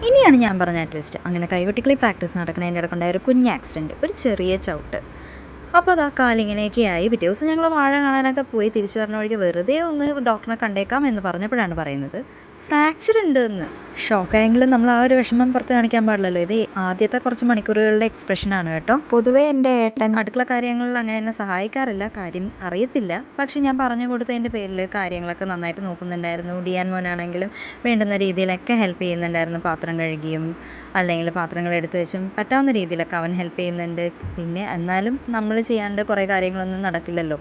ഇനിയാണ് ഞാൻ പറഞ്ഞ ട്വിസ്റ്റ്. അങ്ങനെ കൈകൊട്ടിക്കളി പ്രാക്ടീസ് നടക്കുന്നതിൻ്റെ ഇടയ്ക്കുണ്ടായ ഒരു കുഞ്ഞ് ആക്സിഡൻറ്റ്, ഒരു ചെറിയ ചവിട്ട്. അപ്പോൾ അതാ കാലിങ്ങനെയൊക്കെയായി. പിറ്റേ ദിവസം ഞങ്ങൾ വാഴ കാണാനൊക്കെ പോയി തിരിച്ചു വരുന്ന വഴിക്ക് വെറുതെ ഒന്ന് ഡോക്ടറെ കണ്ടേക്കാം എന്ന് പറഞ്ഞപ്പോഴാണ് പറയുന്നത് ഫ്രാക്ചർ ഉണ്ട് എന്ന്. ഷോക്കായെങ്കിലും നമ്മൾ ആ ഒരു വിഷമം പുറത്ത് കാണിക്കാൻ പാടില്ലല്ലോ. ഇത് ആദ്യത്തെ കുറച്ച് മണിക്കൂറുകളുടെ എക്സ്പ്രഷനാണ് കേട്ടോ. പൊതുവേ എൻ്റെ ഏട്ടൻ അടുക്കള കാര്യങ്ങളിൽ അങ്ങനെ എന്നെ സഹായിക്കാറില്ല, കാര്യം അറിയത്തില്ല. പക്ഷെ ഞാൻ പറഞ്ഞു കൊടുത്തതിൻ്റെ പേരിൽ കാര്യങ്ങളൊക്കെ നന്നായിട്ട് നോക്കുന്നുണ്ടായിരുന്നു. ഡിയാൻ മോനാണെങ്കിലും വേണ്ടുന്ന രീതിയിലൊക്കെ ഹെൽപ്പ് ചെയ്യുന്നുണ്ടായിരുന്നു. പാത്രം കഴുകിയും അല്ലെങ്കിൽ പാത്രങ്ങൾ എടുത്തു വെച്ചും പറ്റാവുന്ന രീതിയിലൊക്കെ അവൻ ഹെൽപ്പ് ചെയ്യുന്നുണ്ട്. പിന്നെ എന്നാലും നമ്മൾ ചെയ്യാണ്ട് കുറേ കാര്യങ്ങളൊന്നും നടക്കില്ലല്ലോ.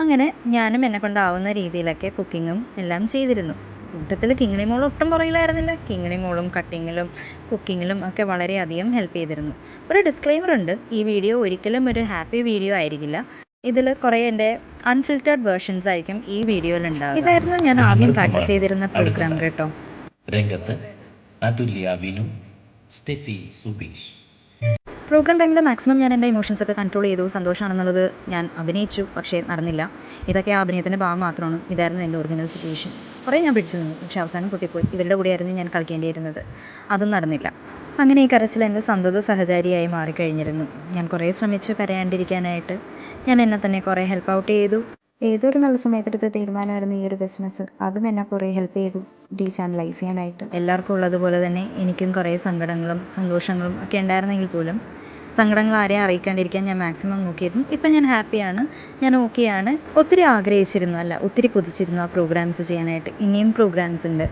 അങ്ങനെ ഞാനും എന്നെക്കൊണ്ടാവുന്ന രീതിയിലൊക്കെ കുക്കിങ്ങും എല്ലാം ചെയ്തിരുന്നു. കൂട്ടത്തിൽ കിങ്ങിണി മോൾ ഒട്ടും പുറകിലായിരുന്നില്ല. കിങ്ങിണി മോളും കട്ടിങ്ങിലും കുക്കിങ്ങിലും ഒക്കെ വളരെയധികം ഹെൽപ്പ് ചെയ്തിരുന്നു. ഒരു ഡിസ്ക്ലെയിമർ ഉണ്ട്, ഈ വീഡിയോ ഒരിക്കലും ഒരു ഹാപ്പി വീഡിയോ ആയിരിക്കില്ല. ഇതിൽ കുറേ എൻ്റെ അൺഫിൽറ്റേർഡ് വേർഷൻസ് ആയിരിക്കും ഈ വീഡിയോയിൽ ഉണ്ടാവുക. ഇതായിരുന്നു ഞാൻ ആദ്യം പ്രാക്ടീസ് ചെയ്തിരുന്ന പ്രോഗ്രാം കേട്ടോ. രംഗത്ത് അതുല്യ വിനു, സ്റ്റെഫി സുബീഷ്. പ്രോഗ്രാം ടൈമിൽ മാക്സിമം ഞാൻ എൻ്റെ ഇമോഷൻസൊക്കെ കൺട്രോൾ ചെയ്തു. സന്തോഷമാണെന്നുള്ളത് ഞാൻ അഭിനയിച്ചു, പക്ഷേ നടന്നില്ല. ഇതൊക്കെ ആ അഭിനയത്തിൻ്റെ ഭാഗം മാത്രമാണ്. ഇതായിരുന്നു എൻ്റെ ഒറിജിനൽ സിറ്റുവേഷൻ. കുറേ ഞാൻ പിടിച്ചു നിന്നു, പക്ഷേ അവസാനം പൊട്ടിപ്പോയി. ഇവരുടെ കൂടെയായിരുന്നു ഞാൻ കളിക്കേണ്ടിയിരുന്നത്, അതും നടന്നില്ല. അങ്ങനെ ഈ കരച്ചിൽ എൻ്റെ സന്തത സഹചാരിയായി മാറിക്കഴിഞ്ഞിരുന്നു. ഞാൻ കുറേ ശ്രമിച്ചു കരയാണ്ടിരിക്കാനായിട്ട്. ഞാൻ എന്നെ തന്നെ കുറേ ഹെൽപ്പ് ഔട്ട് ചെയ്തു. ഏതൊരു നല്ല സമയത്തെടുത്ത തീരുമാനമായിരുന്നു ഈ ഒരു ബിസിനസ്. അതും എന്നെ കുറേ ഹെൽപ്പ് ചെയ്തു ഡീചാനലൈസ് ചെയ്യാനായിട്ട്. എല്ലാവർക്കും ഉള്ളതുപോലെ തന്നെ എനിക്കും കുറേ സങ്കടങ്ങളും സന്തോഷങ്ങളും ഒക്കെ ഉണ്ടായിരുന്നെങ്കിൽ പോലും സങ്കടങ്ങൾ ആരെയും അറിയിക്കാണ്ടിരിക്കാൻ ഞാൻ മാക്സിമം നോക്കിയിരുന്നു. ഇപ്പം ഞാൻ ഹാപ്പിയാണ്, ഞാൻ ഓക്കെയാണ്. ഒത്തിരി ആഗ്രഹിച്ചിരുന്നു, അല്ല ഒത്തിരി കൊതിച്ചിരുന്നു ആ പ്രോഗ്രാംസ് ചെയ്യാനായിട്ട്. ഇനിയും പ്രോഗ്രാംസ് ഉണ്ട്,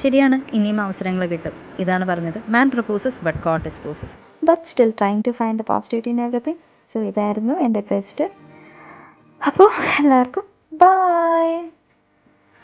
ശരിയാണ്, ഇനിയും അവസരങ്ങൾ കിട്ടും. ഇതാണ് പറഞ്ഞത്, man proposes but God disposes, but still trying to find the positivity in everything. So ഇതായിരുന്നു എൻ്റെ ടെസ്റ്റ്. അപ്പോൾ എല്ലാവർക്കും ബൈ.